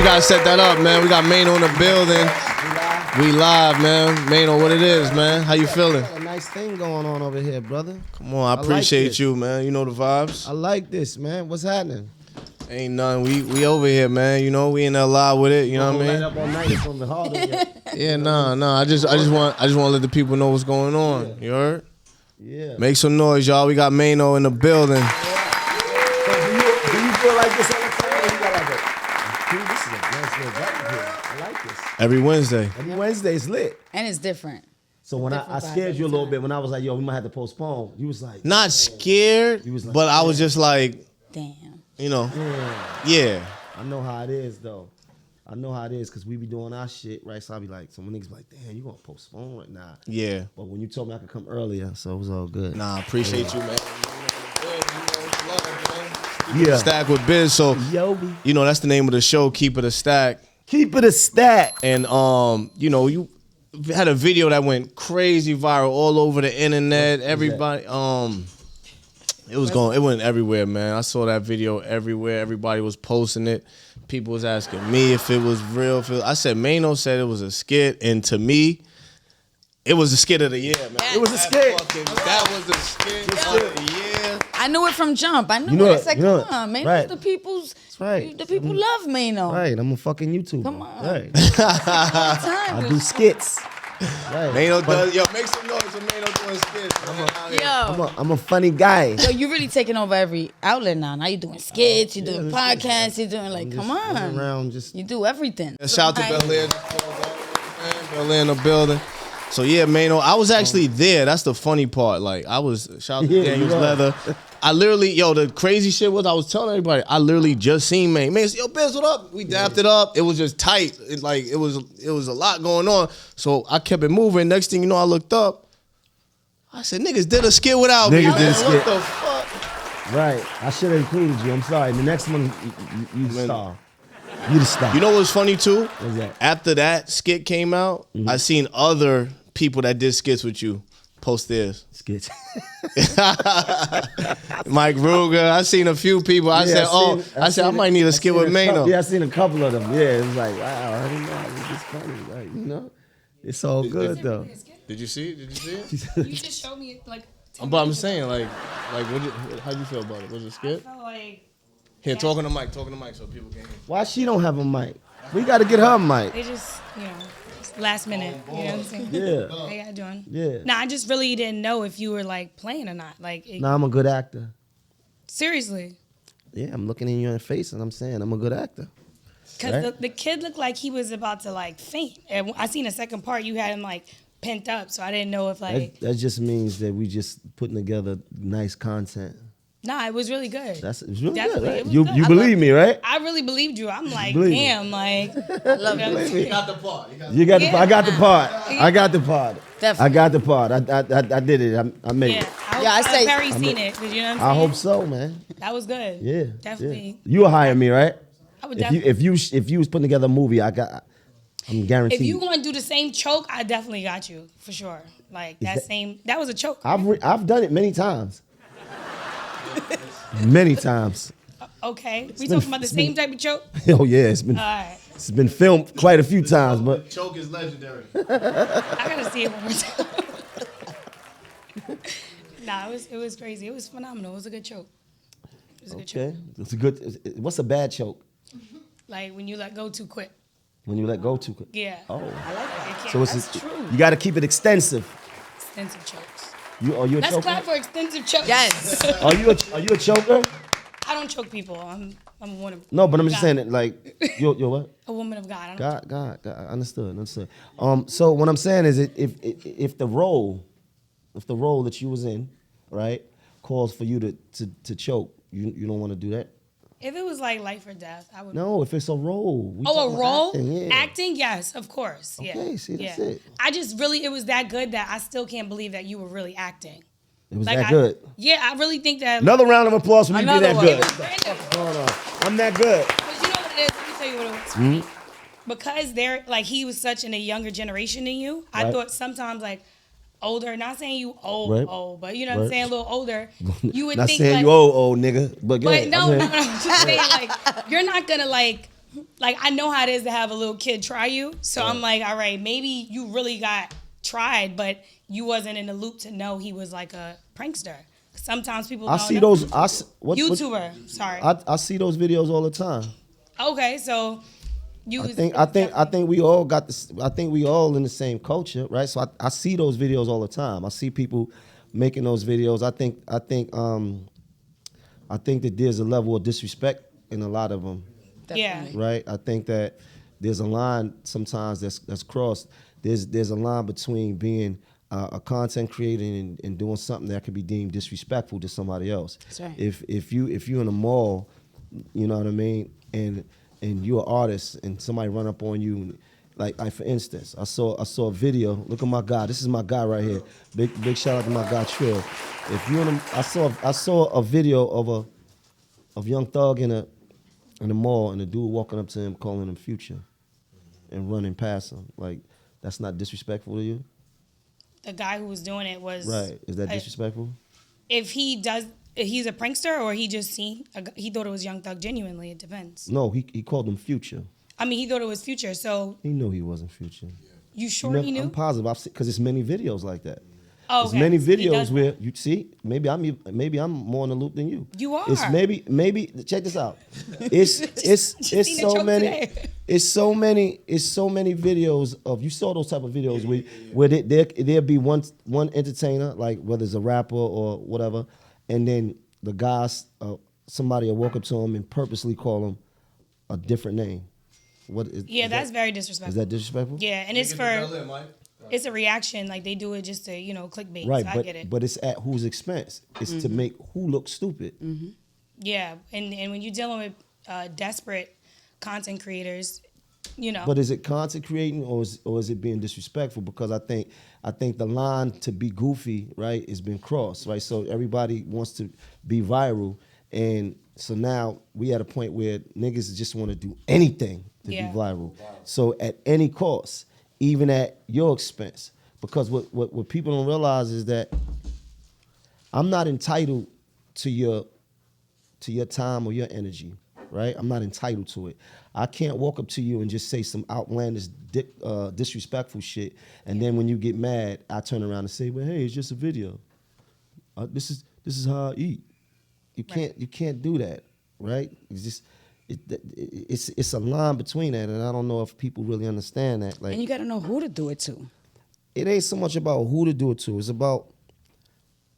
you gotta set that up, man. We got Maino in the building. We live, man. Maino, what it is, man? How you feeling? A nice thing going on over here, brother. Come on, I appreciate like you, man. You know the vibes. I like this, man. What's happening? Ain't nothing. We over here, man. You know, we in there live with it. You know what I mean? Up all night. It's gonna be harder. Yeah, nah. I just want to let the people know what's going on. Yeah. You heard? Yeah. Make some noise, y'all. We got Maino in the building. So do you feel like this all the time? You got like dude, this is a nice little vibe here. I like this. Every Wednesday. Every Wednesday is lit. And it's different. So when I scared you a little bit when I was like, yo, we might have to postpone. You was like, not scared, like, but I was just like, damn. You know, yeah. I know how it is though. I know how it is because we be doing our shit, right? So I be like, some niggas be like, damn, you gonna postpone right now? Yeah. But when you told me I could come earlier, so it was all good. Nah, I appreciate you, man. Yeah. Stack with Biz. So, you know, that's the name of the show. Keep it a stack. Keep it a stack. And you know, you had a video that went crazy viral all over the internet. Everybody, it went everywhere, man. I saw that video everywhere. Everybody was posting it. People was asking me if it was real. I said, Maino said it was a skit, and to me, it was the skit of the year, man. It was a skit. That was the skit of the year. I knew it from jump. I knew it. I said, come on, Maino's right. The people's. That's right. The people love Maino. Right. I'm a fucking YouTuber. Come on. Right. I do skits. Right. Maino does. Yo, make some noise for Maino doing skits. I'm a funny guy. Yo, you really taking over every outlet now. Now you're doing skits, you're doing podcasts, you're doing like, come on. Around you do everything. Shout out to Bel Air. Bel Air in the building. So yeah, Maino, I was actually there. That's the funny part. Like I was, shout out to Daniel's Leather. I literally, the crazy shit was I was telling everybody, I literally just seen Maino. Man, yo, Biz, what up? We dapped it up. It was just tight. It was a lot going on. So I kept it moving. Next thing you know, I looked up. I said, niggas did a skit without me. Niggas did a skit. What the fuck? Right. I should have included you. I'm sorry. The next one, you the star. You the star. You know what's funny too? What's that? After that skit came out, I seen other people that did skits with you post theirs. Skits. Mike Ruger. I seen a few people. I said I might need a skit with Maino. Yeah, I seen a couple of them. Yeah, it was like, wow, I didn't know it was this funny. Like, you know, it's all good though. Did you see it? You just showed me it like. But I'm saying, like, how'd you feel about it? Was it a skit? I felt like. Here, talking to Mike so people can hear. Why she don't have a mic? We got to get her a mic. They just, last minute. You know what I'm saying? Yeah. How y'all doing? Yeah. Nah, I just really didn't know if you were like playing or not. Like. Nah, I'm a good actor. Seriously. Yeah, I'm looking in your face and I'm saying I'm a good actor. Because right? the kid looked like he was about to like faint. And I seen the second part, you had him like pent up, so I didn't know if like. That just means that we just putting together nice content. Nah, it was really good. It's really Definitely, good, right? it was You good. believe me, right? I really believed you. I'm like, Believe damn, like. I love it. You got the part. I got the part. I got the part. Definitely. I got the part. I did it. I made it. I say Perry seen it. You know what I'm saying? I hope so, man. That was good. Yeah. Definitely. Yeah. You will hire me, right? I would definitely. If you was putting together a movie, I'm guaranteed. If you want to do the same choke, I definitely got you for sure. Like that was a choke. I've done it many times. Many times. Okay, we talking about the same type of choke. Oh yeah, it's been. All right. It's been filmed quite a few times, but choke is legendary. I gotta see it one more time. Nah, it was crazy. It was phenomenal. It was a good choke. It was a good choke. It's a good. What's a bad choke? Like when you let go too quick. When you let go too quick. Yeah. Oh. I like that. So that's true. You got to keep it extensive. Extensive chokes. You a Let's choker? clap for extensive chokes. Yes. Are you a choker? I don't choke people. I'm a woman of No, but I'm just God. saying that like you're what? A woman of God. God. Understood. So what I'm saying is if the role that you was in, right, calls for you to choke, you don't want to do that? If it was like life or death, I would. No, if it's a role. A role? Acting, yeah. Acting, yes, of course. Yeah. Okay, see, that's yeah. it. I just really, it was that good that I still can't believe that you were really acting. It was that good. Yeah, I really think that. Another round of applause for me to be that good. Hold on. I'm that good. But you know what it is? Let me tell you what it was. Mm-hmm. Because he was such in a younger generation than you, right. I thought sometimes like, older, not saying you old, but you know what I'm saying, a little older, you would not think saying like, you old nigga, but no, I'm just saying like, you're not gonna like like, I know how it is to have a little kid try you. So I'm like, all right, maybe you really got tried, but you wasn't in the loop to know he was like a prankster. Sometimes people don't see know. those. YouTuber. Sorry. I see those videos all the time. Okay, so you. I think we all got this. I think we all in the same culture, right? So I see those videos all the time. I see people making those videos. I think that there's a level of disrespect in a lot of them. Definitely. Right. I think that there's a line sometimes that's crossed. There's a line between being a content creator and doing something that could be deemed disrespectful to somebody else. That's right. If you're in a mall, you know what I mean, and you're an artist and somebody run up on you, like for instance, I saw a video. Look at my guy. This is my guy right here. Big shout out to my guy Trill. If you I saw a video of Young Thug in the mall and the dude walking up to him calling him Future and running past him. Like, that's not disrespectful to you? The guy who was doing it was right. Is that disrespectful? If he's a prankster or he just he thought it was Young Thug genuinely. It depends. No, he called him Future. I mean, he thought it was Future, so he knew he wasn't Future. You sure he knew? I'm positive. Because there's many videos like that. Oh, okay. There's many videos where you see. Maybe I'm more in the loop than you. You are. It's maybe check this out. It's so many. Today. It's so many videos of, you saw those type of videos where there'd be one entertainer, like whether it's a rapper or whatever, and then the guys, somebody will walk up to him and purposely call him a different name. That's very disrespectful. Is that disrespectful? Yeah, and it's it's a reaction. Like, they do it just to, clickbait. Right, so I get it. But it's at whose expense? It's to make who look stupid. Mm-hmm. Yeah, and when you're dealing with desperate content creators, But is it content creating or is it being disrespectful? Because I think the line to be goofy, right, has been crossed, right? So everybody wants to be viral, and so now we at a point where niggas just want to do anything to be viral. So at any cost, even at your expense. Because what people don't realize is that I'm not entitled to your time or your energy, right? I'm not entitled to it. I can't walk up to you and just say some outlandish, disrespectful shit, and then when you get mad, I turn around and say, "Well, hey, it's just a video. This is how I eat." You can't do that, right? It's just it's a line between that, and I don't know if people really understand that. Like, and you got to know who to do it to. It ain't so much about who to do it to. It's about,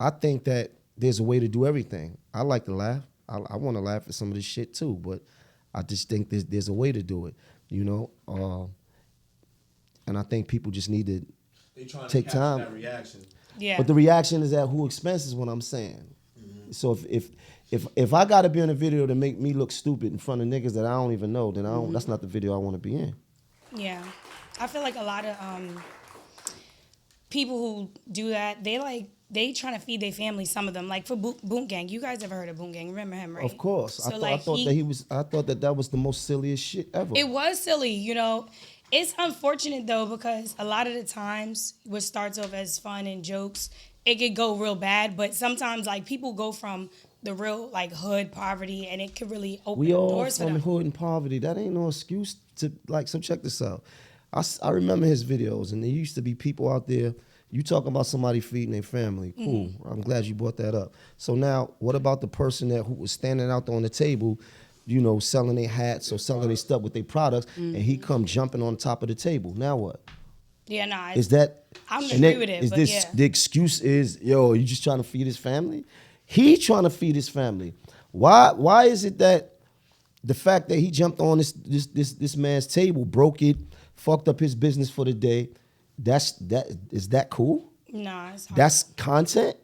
I think that there's a way to do everything. I like to laugh. I want to laugh at some of this shit too, but I just think there's a way to do it, and I think people just need to take time. That reaction. Yeah. But the reaction is at who expense is what I'm saying. Mm-hmm. So if I got to be in a video to make me look stupid in front of niggas that I don't even know, then that's not the video I want to be in. Yeah, I feel like a lot of people who do that, they trying to feed their family. Some of them, like for Boom Gang. You guys ever heard of Boom Gang? Remember him, right? Of course. So I thought that was the most silliest shit ever. It was silly, It's unfortunate though, because a lot of the times what starts off as fun and jokes, it could go real bad. But sometimes like people go from the real like hood poverty, and it could really open doors for them. We all from hood and poverty. That ain't no excuse to like. So check this out. I remember his videos, and there used to be people out there. You talking about somebody feeding their family. Cool. Mm-hmm. I'm glad you brought that up. So now, what about the person who was standing out there on the table, selling their hats or selling their stuff with their products, and he come jumping on top of the table? Now what? Yeah, nah. Is that? I don't agree with it. Is but this yeah. The excuse? Is you just trying to feed his family? He trying to feed his family. Why is it that the fact that he jumped on this man's table, broke it, fucked up his business for the day? Is that cool? Nah, it's hard. That's content?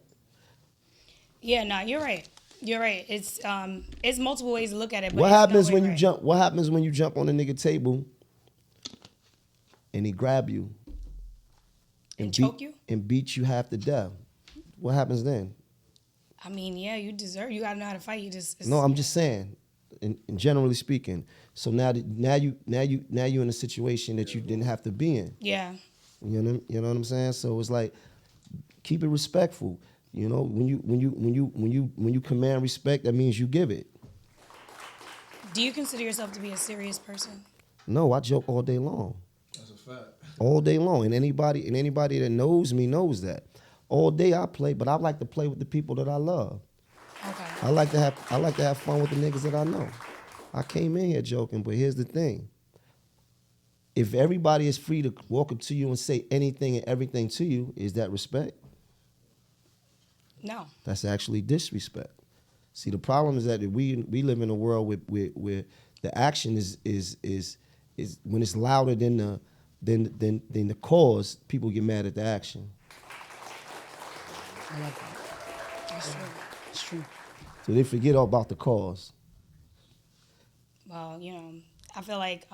Yeah, nah, you're right. You're right. It's multiple ways to look at it. But What happens when you jump on a nigga table and he grab you and choke you and beat you half to death? What happens then? I mean, yeah, you gotta know how to fight. No, I'm just saying, in generally speaking. So now you're in a situation that you didn't have to be in. Yeah. You know what I'm saying? So it's like, keep it respectful. When you command respect, that means you give it. Do you consider yourself to be a serious person? No, I joke all day long. That's a fact. All day long. And anybody that knows me knows that. All day I play, but I like to play with the people that I love. Okay. I like to have fun with the niggas that I know. I came in here joking, but here's the thing. If everybody is free to walk up to you and say anything and everything to you, is that respect? No. That's actually disrespect. See, the problem is that we live in a world where the action is when it's louder than the cause, people get mad at the action. I like that. That's true. It's true. So they forget all about the cause. Well, I feel like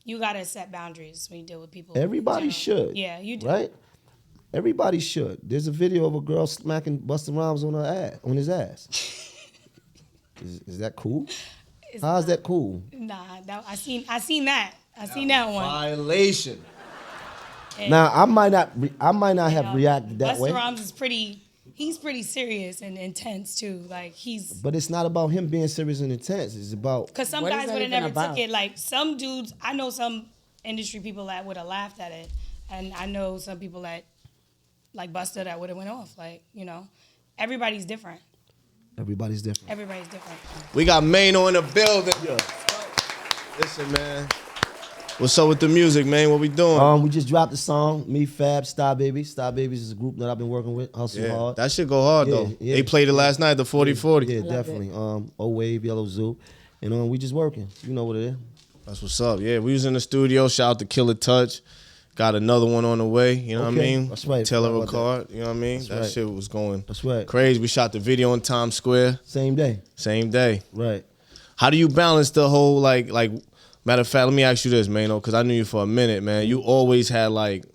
you gotta set boundaries when you deal with people. Everybody should. Yeah, you do. Right? Everybody should. There's a video of a girl smacking Busta Rhymes on his ass. Is that cool? How's that cool? Nah, I seen that. I seen that one. Violation. And, Now I might not have reacted that way. Busta Rhymes is he's pretty serious and intense too. Like But it's not about him being serious and intense. It's about because some What is guys that would have even never about? took it. Like some dudes, I know some industry people that would have laughed at it, and I know some people that like Busta that would have went off. Like everybody's different. everybody's different. Everybody's different. We got Maino in the building. Yeah. Listen, man. What's up with the music, man? What we doing? We just dropped the song, me, Fab, Star Baby. Star Babies is a group that I've been working with, Hustle Hard. That shit go hard, though. Yeah. They played it last night, the 40-40. Yeah, definitely. O-Wave, Yellow Zoo. And we just working. You know what it is. That's what's up. Yeah, we was in the studio. Shout out to Killer Touch. Got another one on the way. You know what I mean? That's right. Taylor How about Ricard. You know what I mean? That's That right. shit was going That's right. crazy. We shot the video in Times Square. Same day. Same day. Right. How do you balance the whole, like matter of fact, let me ask you this, Maino, because I knew you for a minute, man. You always had, like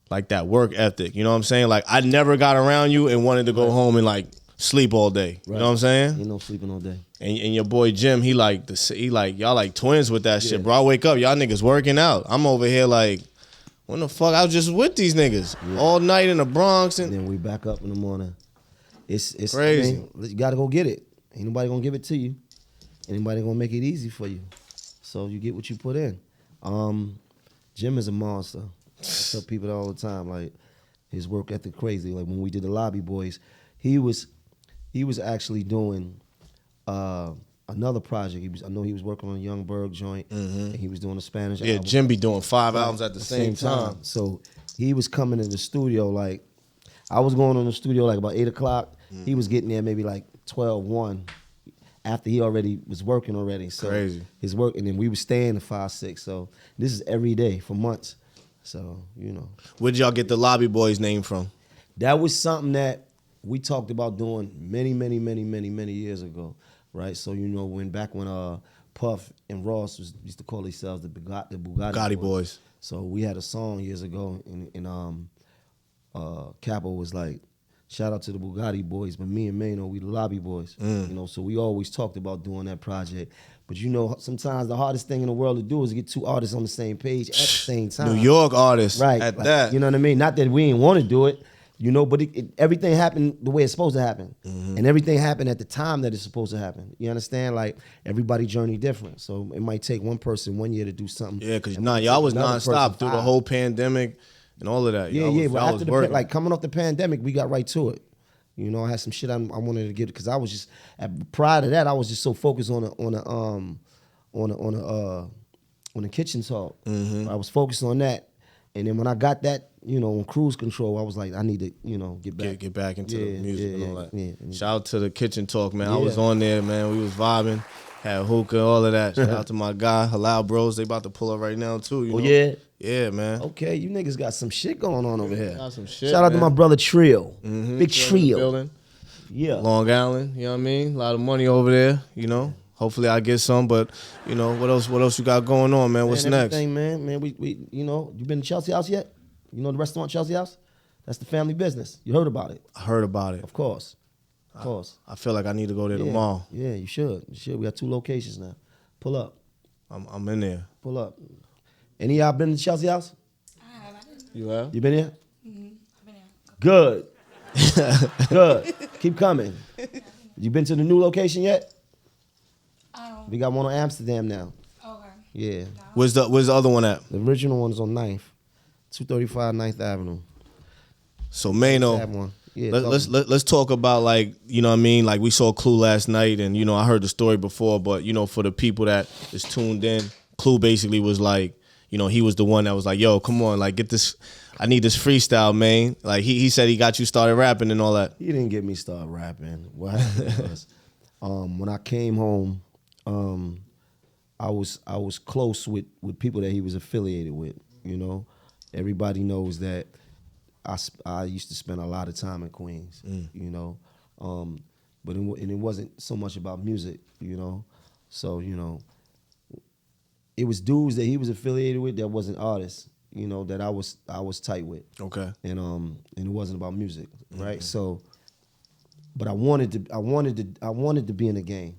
that work ethic. You know what I'm saying? Like, I never got around you and wanted to go home and, sleep all day. You know what I'm saying? Ain't no sleeping all day. And your boy Jim, y'all like twins with that shit, bro. I wake up, y'all niggas working out. I'm over here like, when the fuck? I was just with these niggas all night in the Bronx. And And then we back up in the morning. It's crazy. I mean, you gotta go get it. Ain't nobody gonna give it to you. Anybody gonna make it easy for you. So you get what you put in. Jim is a monster. I tell people that all the time. Like, his work ethic crazy. Like when we did the Lobby Boys, he was actually doing another project. I know he was working on a Young Berg joint, and he was doing a Spanish album. Jim be doing 5 albums at the same time. So he was coming in the studio like, I was going on the studio like about 8 o'clock. He was getting there maybe like 12:01 after he already was working already. So Crazy. His work, and then we was staying to 5, 6. So this is every day for months. So, Where'd y'all get the Lobby Boys name from? That was something that we talked about doing many years ago, right? So back when Puff and Ross used to call themselves the Bugatti Boys. So we had a song years ago, and Capo was like, shout out to the Bugatti Boys, but me and Maino, we the Lobby Boys. So we always talked about doing that project. But sometimes the hardest thing in the world to do is to get two artists on the same page at the same time. New York artists, right? At that. You know what I mean? Not that we didn't want to do it, but everything happened the way it's supposed to happen, and everything happened at the time that it's supposed to happen. You understand? Like, everybody's journey different, so it might take one person 1 year to do something. Yeah, because y'all was nonstop through the whole pandemic and all of that. But after like coming off the pandemic, we got right to it. I had some shit I wanted to get, because I was just prior to that, I was just so focused on the kitchen talk. I was focused on that, and then when I got that, on cruise control, I was like, I need to, get back into the music and all that. Yeah. Shout out to the kitchen talk, man. I was on there, man. We was vibing, had hookah, all of that. Shout out to my guy, Halal Bros. They about to pull up right now too. You know? Yeah. Yeah, man. Okay, you niggas got some shit going on over here. Got some shit. Shout out to my brother Trill. Mm-hmm. Big Trill. Building. Yeah. Long Island, you know what I mean? A lot of money over there, Hopefully I get some, but what else you got going on, man? What's next? Everything, man, we you been to Chelsea House yet? You know the restaurant Chelsea House? That's the family business. You heard about it? I heard about it. Of course. I feel like I need to go there tomorrow. Yeah, you should. We got 2 locations now. Pull up. I'm in there. Pull up. Any of y'all been to Chelsea House? I have. I didn't. You have? You been here? I've been here. Good. Good. Keep coming. You been to the new location yet? We got one on Amsterdam now. Okay. Yeah. Where's the other one at? The original one is on 9th. 235 9th Avenue. So Maino, That one. Yeah, let's talk about, like, you know what I mean? Like, we saw Clue last night, and, you know, I heard the story before, but, you know, for the people that is tuned in, Clue basically was like, you know, he was the one that was like, yo, come on, like, get this, I need this freestyle, man. Like, he said he got you started rapping and all that. He didn't get me started rapping. What happened was, when I came home, I was close with people that he was affiliated with, you know. Everybody knows that I used to spend a lot of time in Queens, you know, but it wasn't so much about music, you know. So, you know, it was dudes that he was affiliated with that wasn't artists, you know, that I was tight with. Okay. And it wasn't about music, right? So, but I wanted to be in the game,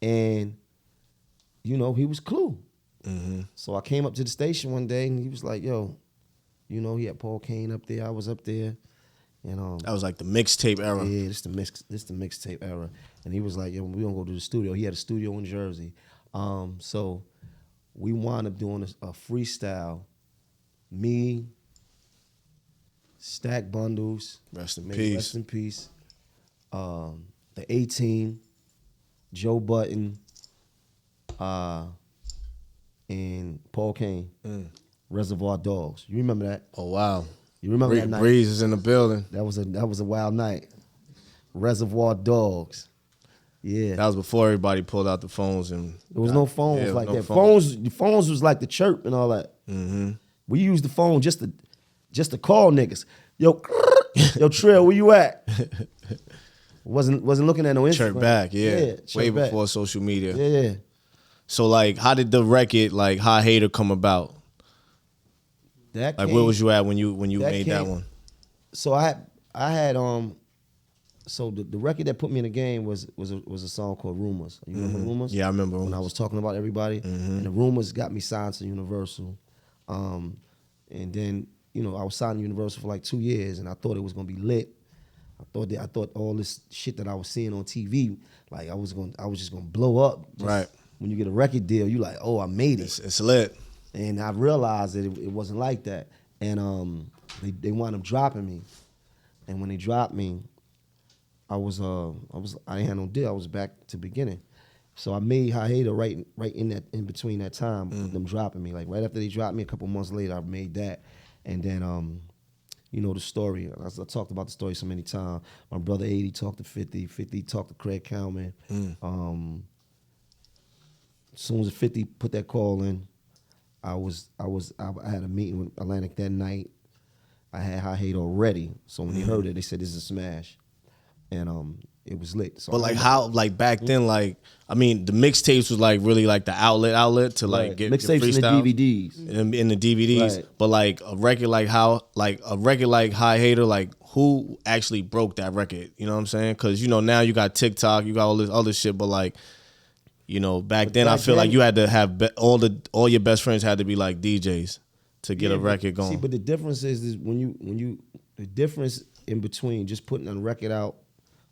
and you know, he was Clue. So I came up to the station one day and he was like, yo, you know, he had Paul Kane up there, I was up there. And that was like the mixtape era. Yeah, this the mixtape era. And he was like, yo, we gonna go to the studio. He had a studio in Jersey. So we wound up doing a freestyle. Me, Stack Bundles. Rest in May peace. Rest in peace. The A-Team, Joe Button, and Paul Kane. Reservoir Dogs. You remember that? Oh, wow. You remember that night? Breeze is in the building. That was a wild night. Reservoir Dogs. Yeah. That was before everybody pulled out the phones. And There was no phones like that. Phones. Phones was like the chirp and all that. We used the phone just to call niggas. Yo, yo, Trill, where you at? Wasn't looking at no Instagram. Chirp back, yeah. Way back. before social media. Yeah. So, like, how did the record, like, High Hater come about? That Like, came, where was you at when you made that came- one? So I had so the record that put me in the game was a song called Rumors. You remember Rumors? Yeah, I remember When I Rumors. was talking about everybody, and the Rumors got me signed to Universal, and then, you know, I was signed to Universal for like 2 years, and I thought it was gonna be lit. I thought all this shit that I was seeing on TV, like I was just gonna blow up. Right. When you get a record deal, you like, oh, I made it. It's lit. And I realized that it wasn't like that. And they wound up dropping me. And when they dropped me, I didn't have no deal. I was back to beginning. So I made High Hater right in between that time with them dropping me. Like right after they dropped me, a couple months later, I made that. And then you know the story. I talked about the story so many times. My brother 80 talked to 50. 50 talked to Craig Cowman. As soon as 50 put that call in, I had a meeting with Atlantic that night. I had High Hater already. So when they heard it, they said this is a smash. And it was lit. So But, like, how, like, back then, like, I mean, the mixtapes was, like, really, like, the outlet to, like, get mixtapes your and freestyle. the DVDs. In the DVDs. Right. But, like, a record like High Hater, like, who actually broke that record? You know what I'm saying? Because, you know, now you got TikTok, you got all this other shit, but, like, you know, back then I feel like you had to have all your best friends had to be like DJs to get a record going. See, but the difference is the difference in between just putting a record out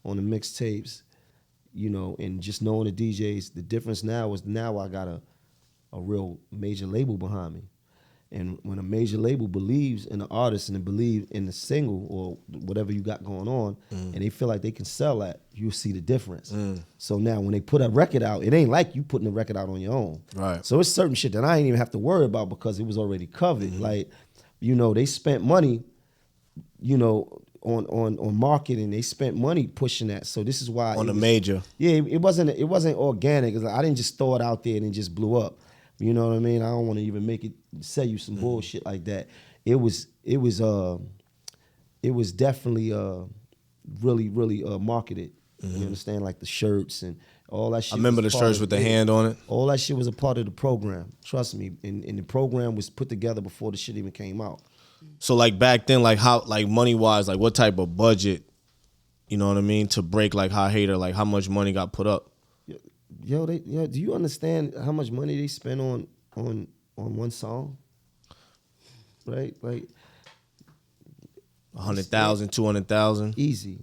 on the mixtapes, you know, and just knowing the DJs, the difference now is I got a real major label behind me. And when a major label believes in the artist and they believe in the single or whatever you got going on, and they feel like they can sell that, you'll see the difference. So now when they put a record out, it ain't like you putting the record out on your own. Right. So it's certain shit that I ain't even have to worry about because it was already covered. Like, you know, they spent money, you know, on marketing. They spent money pushing that. So this is why On the major. Yeah, it wasn't organic. It's like, I didn't just throw it out there and it just blew up. You know what I mean? I don't want to even sell you some bullshit like that. It was definitely really marketed. You understand? Like the shirts and all that shit. I remember the was part shirts of with the hand on it. All that shit was a part of the program. Trust me. And the program was put together before the shit even came out. So, like, back then, like, how, like, money-wise, like, what type of budget, you know what I mean, to break, like, High Hater, like, how much money got put up? Yo, do you understand how much money they spend on one song? Right? Like 100,000, 200,000. Easy.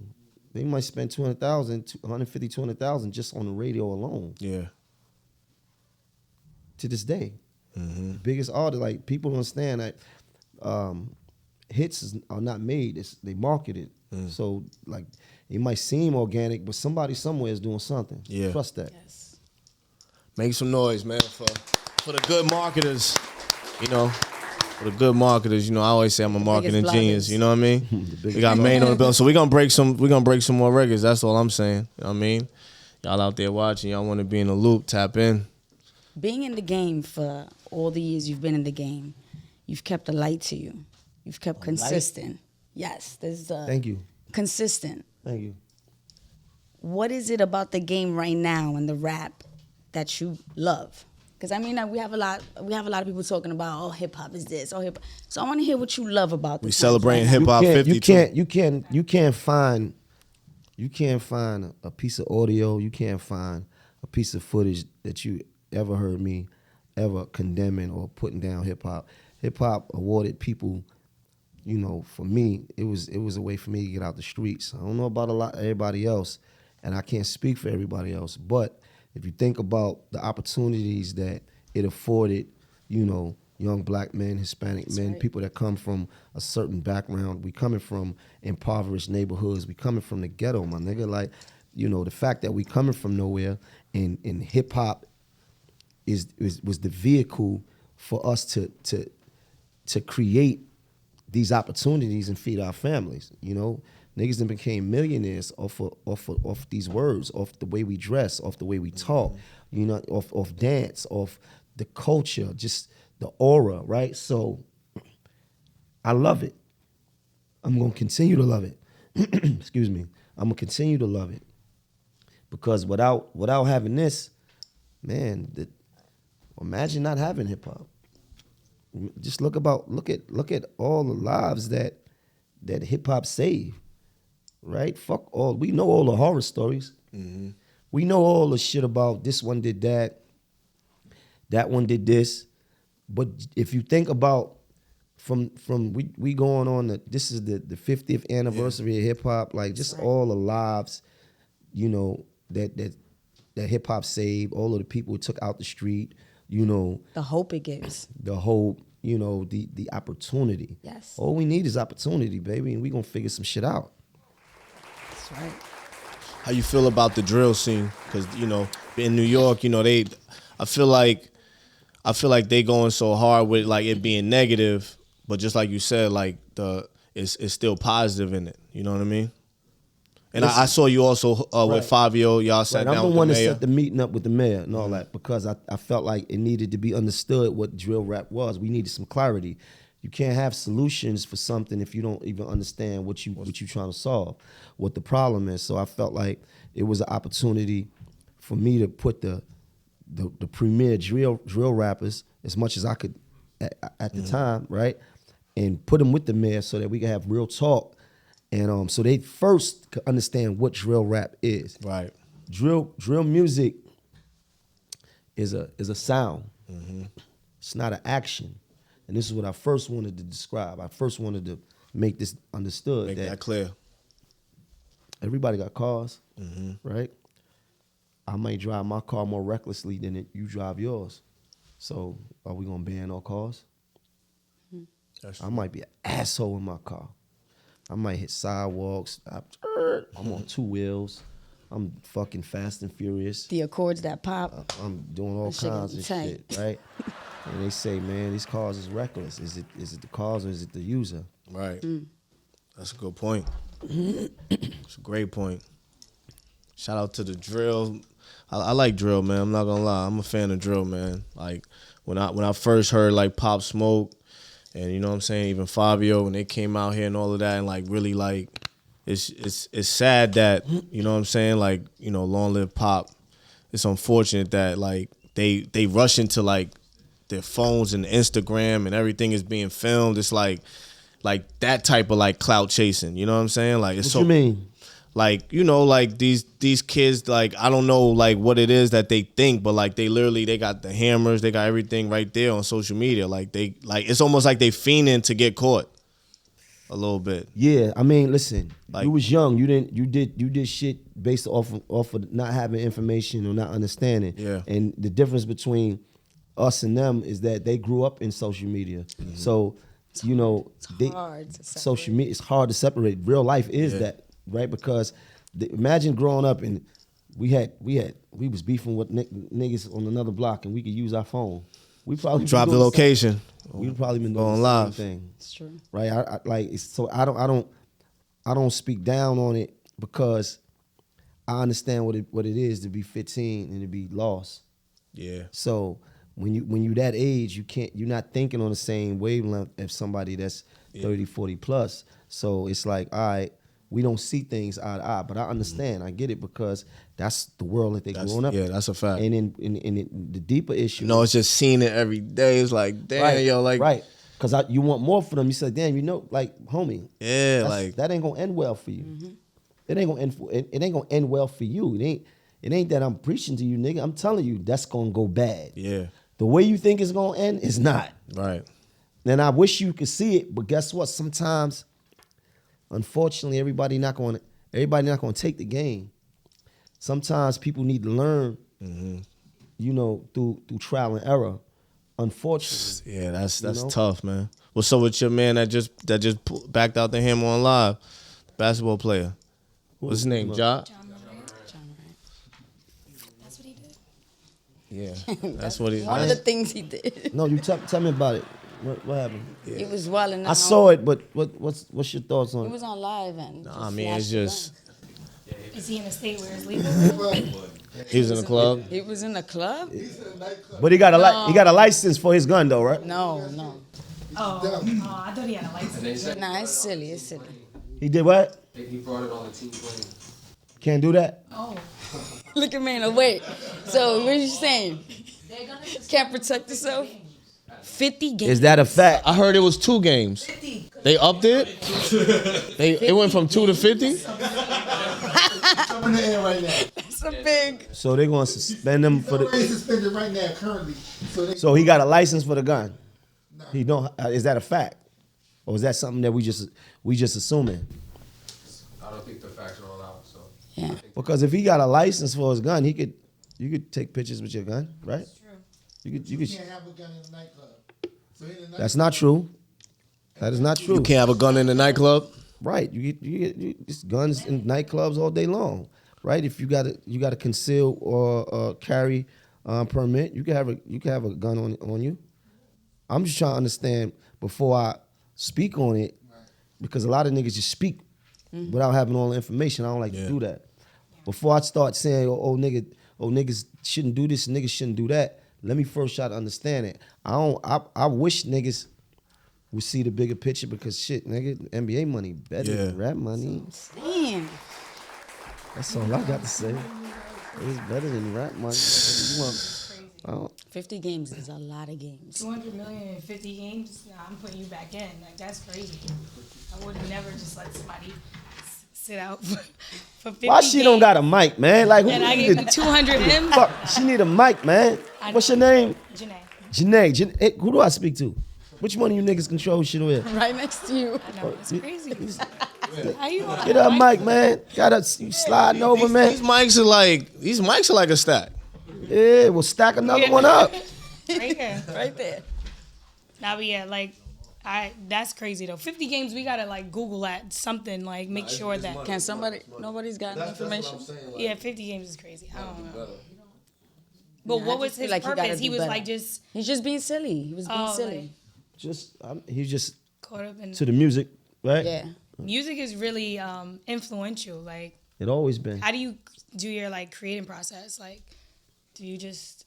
They might spend 200,000, 150, 200,000 just on the radio alone. Yeah. to this day. The biggest artist, like people don't understand that hits are not made; they marketed. So like it might seem organic, but somebody somewhere is doing something. Yeah. Trust that. Yes. Make some noise, man, for the good marketers. You know, for the good marketers. You know, I always say I'm a marketing biggest genius. bloggers. You know what I mean? We got Maino on the bill, so we're gonna break some more records. That's all I'm saying. You know what I mean? Y'all out there watching, y'all want to be in the loop, tap in. Being in the game for all the years you've been in the game, you've kept a light to you. You've kept consistent. Yes, there's Thank you. consistent. Thank you. What is it about the game right now and the rap that you love? Because I mean, we have a lot of people talking about, oh, hip hop is this, oh, hip hop. So I want to hear what you love about this. We celebrating hip hop 52. You can't find a piece of audio. You can't find a piece of footage that you ever heard me ever condemning or putting down hip hop. Hip hop awarded people, you know, for me, it was a way for me to get out the streets. I don't know about everybody else, and I can't speak for everybody else, but if you think about the opportunities that it afforded, you know, young black men, Hispanic men, right. people that come from a certain background, we coming from impoverished neighborhoods, we coming from the ghetto, my nigga. Like, you know, the fact that we coming from nowhere and hip hop was the vehicle for us to create these opportunities and feed our families. You know, niggas that became millionaires off these words, off the way we dress, off the way we talk, you know, off dance, off the culture, just the aura, right? So I love it. I'm gonna continue to love it. Excuse me. I'm gonna continue to love it because without having this, man, imagine not having hip hop. Just look at all the lives that hip hop saved, right? Fuck all. We know all the horror stories. Mm-hmm. We know all the shit about this one did that one did this. But if you think about from we going on this is the 50th anniversary of hip hop, like just all the lives, you know, that hip hop saved, all of the people who took out the street, you know, The hope it gives. the hope, you know, the opportunity. Yes. All we need is opportunity, baby, and we gonna figure some shit out. That's right. How you feel about the drill scene? Because, you know, in New York, you know, I feel like they going so hard with like it being negative, but just like you said, like it's still positive in it. You know what I mean? And I saw you also with Fabio. Y'all sat down. I'm the with one the that mayor. set the meeting up with the mayor and all that because I felt like it needed to be understood what drill rap was. We needed some clarity. You can't have solutions for something if you don't even understand what you trying to solve, what the problem is. So I felt like it was an opportunity for me to put the premier drill rappers as much as I could at the time, right, and put them with the mayor so that we could have real talk. And so they first could understand what drill rap is. Right. Drill music is a sound. Mm-hmm. It's not an action. And this is what I first wanted to describe. I first wanted to make this understood. Make that clear. Everybody got cars, Mm-hmm. right? I might drive my car more recklessly than you drive yours. So are we gonna ban all cars? I might be an asshole in my car. I might hit sidewalks. I'm on two wheels. I'm fucking fast and furious. The Accords that pop. I'm doing all That shit kinds gonna of be tight. shit, right? And they say, man, these cars is reckless. Is it the cars or is it the user? Right. That's a good point. It's a great point. Shout out to the drill. I like drill, man. I'm not gonna lie. I'm a fan of drill, man. Like when I first heard like Pop Smoke and you know what I'm saying, even Fabio when they came out here and all of that, and like really like it's sad that, you know what I'm saying, like, you know, long live Pop. It's unfortunate that like they rush into like their phones and Instagram and everything is being filmed. It's like that type of like clout chasing, you know what I'm saying? Like it's What you mean? Like, you know, like these kids, like I don't know like what it is that they think, but like they got the hammers, they got everything right there on social media. Like it's almost like they fiending to get caught a little bit. Yeah, I mean, listen, Like- you was young. You did shit based off of not having information or not understanding. Yeah. And the difference between us and them is that they grew up in social media. So, you know, hard to separate. social media, it's hard to separate. Real life is that, right? Because imagine growing up and we was beefing with niggas on another block and we could use our phone. We probably Drop the location. We've probably been Going doing the live. same thing. It's true. Right? I don't speak down on it because I understand what it is to be 15 and to be lost. Yeah. So when you that age, you're not thinking on the same wavelength as somebody that's 30, 40 plus. So it's like, all right, we don't see things eye to eye, but I understand, I get it because that's the world that they're growing up. Yeah, that's a fact. And in the deeper issue, No, it's just seeing it every day. It's like, damn, right, yo, like, right, because you want more for them. You say, damn, you know, like, homie, yeah, like, that ain't gonna end well for you. It ain't gonna end well for you. It ain't that I'm preaching to you, nigga. I'm telling you, that's gonna go bad. yeah, The way you think it's gonna end is not. right. And I wish you could see it, but guess what? Sometimes, unfortunately, everybody not gonna take the game. Sometimes people need to learn, you know, through trial and error. Unfortunately, Yeah, that's know? tough, man. What's up with your man that just backed out the hammer on live? The basketball player. What's his name? Ja? John Morant. That's what he did. Yeah, that's what he. One of the things he did. no, you tell me about it. What happened? He was wilding out. I saw it, but what's your thoughts on He it? was on live and. Nah, I mean, it's just Is he in a state where it's legal? he was in the club. He was in the club? But he got a license for his gun though, right? No. Oh, I thought he had a license. Nah, it's silly. It's silly. He did what? He brought it on the team plane. Can't do that. Oh, Look at Maino. Wait. So what are you saying? Can't protect yourself? 50 games. Is that a fact? I heard it was 2 games. They upped it. It went from 2 to 50. in the air right now. It's a big. So they're gonna suspend him for He's the. suspended right now, currently. So he got a license for the gun. He don't. Is that a fact, or is that something that we just assuming? I don't think the facts are all out. So Yeah. Because if he got a license for his gun, you could take pictures with your gun, right? You could. You can't have a gun in a nightclub. So in the nightclub, That's not true. That is not true. You can't have a gun in the nightclub. Right. You get just guns in nightclubs all day long, right? If you got a conceal or carry permit, you can have a gun on you. I'm just trying to understand before I speak on it, because a lot of niggas just speak without having all the information. I don't like to do that. Before I start saying, niggas shouldn't do this, niggas shouldn't do that. Let me first try to understand it. I wish niggas would see the bigger picture because shit, nigga, NBA money better than rap money. Damn. That's all I got to say. It's better than rap money. You want- I don't- 50 games is a lot of games. 200 million in 50 games? Nah, I'm putting you back in. Like, that's crazy. I would never just let somebody sit out for 50 Why she games. don't got a mic, man? Like who And I need gave you to- 200 M's? Fuck, she need a mic, man. What's your name? Janae. Janae. Hey, who do I speak to? Which one of you niggas control shit over here? Right next to you. I know, it's crazy. How you gonna Get her a mic, man. You sliding over, man. These mics are like a stack. Yeah, we'll stack another one up. Right here. Right there. Nah, but yeah, like, that's crazy though. 50 games, we gotta like Google that something, like make sure that. Can somebody? Nobody's got information. Yeah, 50 games is crazy. I don't know. But what I was just feel his like he gotta purpose? He do was better. like just He's just being silly. He was being Oh, silly. He's just caught up in to the music, right? Yeah. music is really influential. Like, It always been. how do you do your like creating process? Like, do you just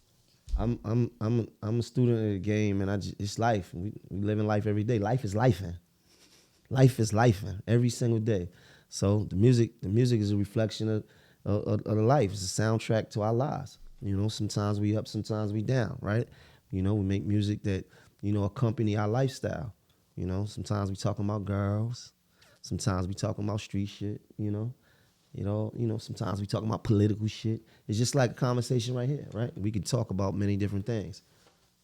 I'm a student of the game, and it's life. We living life every day. Life is lifing. Life is lifing every single day. So the music is a reflection of the life. It's a soundtrack to our lives. You know, sometimes we up, sometimes we down, right? You know, we make music that, you know, accompany our lifestyle. You know, sometimes we talking about girls, sometimes we talking about street shit, you know. Sometimes we talking about political shit. It's just like a conversation right here, right? We can talk about many different things.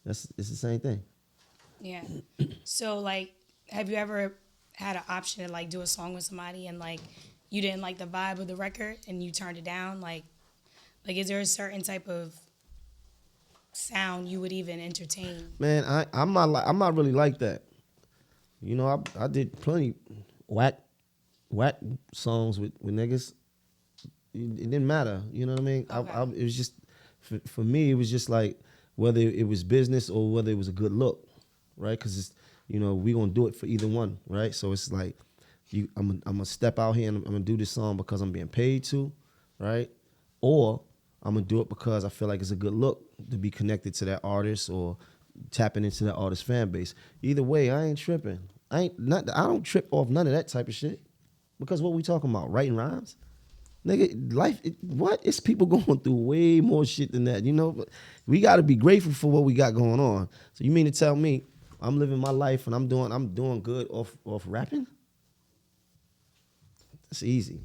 It's the same thing. yeah? So like, have you ever had an option to like do a song with somebody and like you didn't like the vibe of the record and you turned it down? Like is there a certain type of sound you would even entertain? Man, I'm not really like that. You know, I did plenty whack songs with niggas. It didn't matter. You know what I mean? Okay. It was just for me. It was just like whether it was business or whether it was a good look, right? Because it's, you know, we gonna do it for either one, right? So it's like I'm gonna step out here and I'm gonna do this song because I'm being paid to, right? Or I'm gonna do it because I feel like it's a good look to be connected to that artist or tapping into that artist fan base. Either way, I ain't tripping. I don't trip off none of that type of shit. Because what we talking about? Writing rhymes? Nigga, life, it's people going through way more shit than that, you know? But we gotta be grateful for what we got going on. So you mean to tell me I'm living my life and I'm doing good off rapping? That's easy.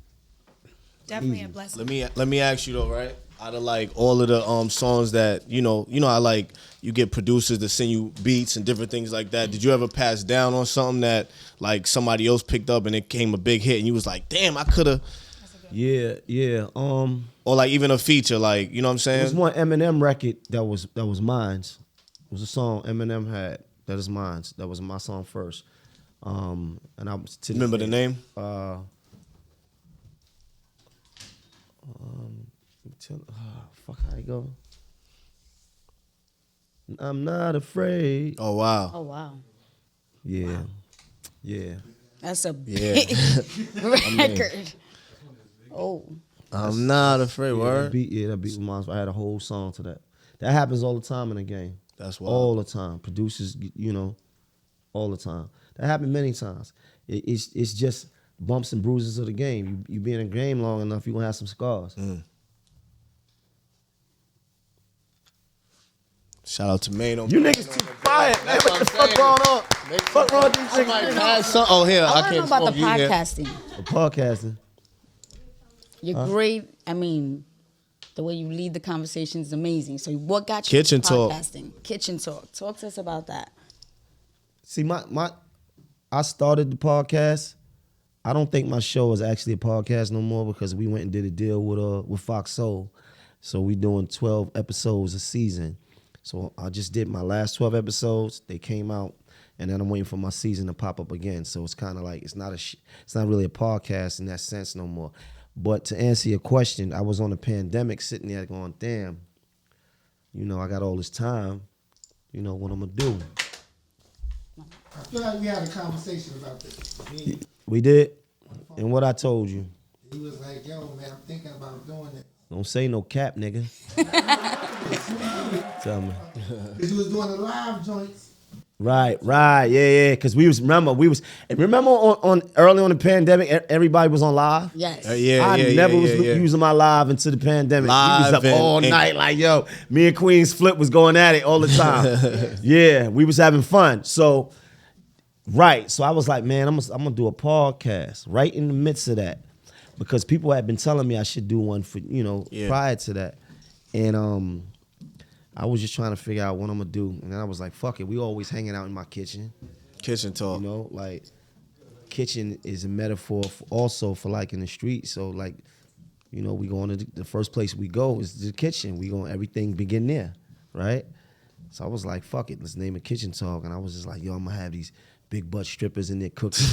Definitely a blessing. Let me ask you though, right? Out of like all of the songs that you know how like you get producers to send you beats and different things like that. Did you ever pass down on something that like somebody else picked up and it came a big hit and you was like, damn, I could have? Yeah. Or like even a feature, like, you know what I'm saying? There was one Eminem record that was mine's. It was a song Eminem had that is mine's. That was my song first. And I was remember the name? Fuck, how you go? I'm not afraid. Oh wow. Oh wow. Yeah. That's a big record. Oh. I'm not afraid. Word. That beat was mine. I had a whole song to that. That happens all the time in the game. That's wild. All the time. Producers, you know, all the time. That happened many times. It's just bumps and bruises of the game. You be in a game long enough, you're gonna have some scars. Shout out to Maino. You niggas too quiet, man. What the fuck going on? Fuck wrong with these niggas? Oh, here, I I want to know can't about the smoke. You here. podcasting. The podcasting. You're great. I mean, the way you lead the conversation is amazing. So what got you Kitchen into talk. podcasting? Kitchen talk. Talk to us about that. See, I started the podcast. I don't think my show is actually a podcast no more because we went and did a deal with Fox Soul. So we doing 12 episodes a season. So I just did my last 12 episodes. They came out, and then I'm waiting for my season to pop up again. So it's kind of like it's not really a podcast in that sense no more. But to answer your question, I was on a pandemic sitting there going, damn, you know, I got all this time. You know what I'm gonna do? I feel like we had a conversation about this. We did, and what I told you. He was like, yo, man, I'm thinking about doing it. Don't say no cap, nigga. Tell me. Because you was doing the live joints. Right, yeah. Because remember on early on the pandemic, everybody was on live. Yes. I never was using my live until the pandemic. Live we was up all night, like yo. Me and Queen's Flip was going at it all the time. Yeah, we was having fun. So, right. So I was like, man, I'm gonna do a podcast right in the midst of that. Because people had been telling me I should do one for, prior to that. And I was just trying to figure out what I'm gonna do. And then I was like, fuck it, we always hanging out in my kitchen. Kitchen talk. You know, like kitchen is a metaphor also for like in the street. So like, you know, we going to the first place we go is the kitchen. We going everything begin there, right? So I was like, fuck it, let's name it Kitchen Talk. And I was just like, yo, I'm gonna have these big butt strippers in there cooking.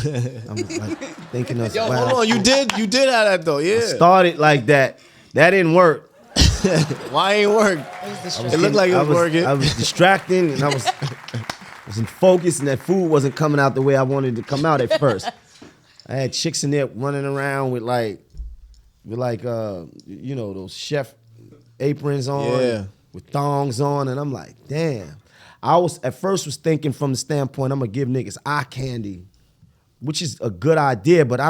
I'm like thinking of Yo, hold on, you did have that though, yeah. I started like that. That didn't work. Why ain't work? It looked like it was working. I was distracting and I wasn't focused and that food wasn't coming out the way I wanted it to come out at first. I had chicks in there running around with those chef aprons on, with thongs on, and I'm like, damn. I at first was thinking from the standpoint I'm gonna give niggas eye candy, which is a good idea, but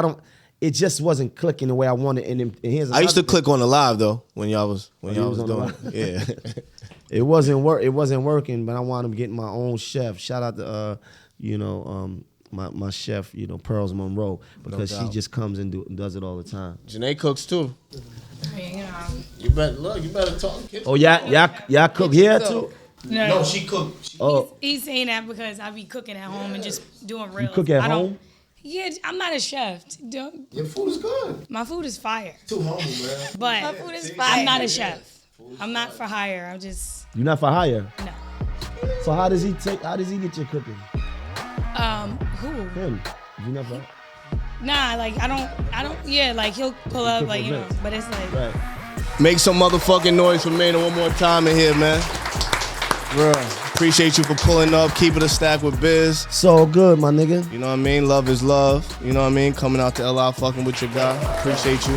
it just wasn't clicking the way I wanted. And here's I used to click on the live though when y'all was doing it. Yeah. It wasn't working, but I wound up getting my own chef. Shout out to my chef, Pearls Monroe, because she just comes and does it all the time. Janae cooks too. You better talk. Oh, y'all cook here too? No, she cooked. He's saying that because I be cooking at home and just doing real. You cook at home? Yeah, I'm not a chef. Your food is good. My food is fire. Too humble, man. But My food is fire. I'm not a chef. I'm not for hire. I'm just You're not for hire. no. So how does he get your cooking? Who? Him. You not for Nah, like I don't. Yeah, like he'll pull up, like you know. But it's like right. Make some motherfucking noise for Maino one more time in here, man. Bro, appreciate you for pulling up, keeping a stack with Biz. So good, my nigga. You know what I mean? Love is love. You know what I mean? Coming out to LI fucking with your guy. Appreciate you.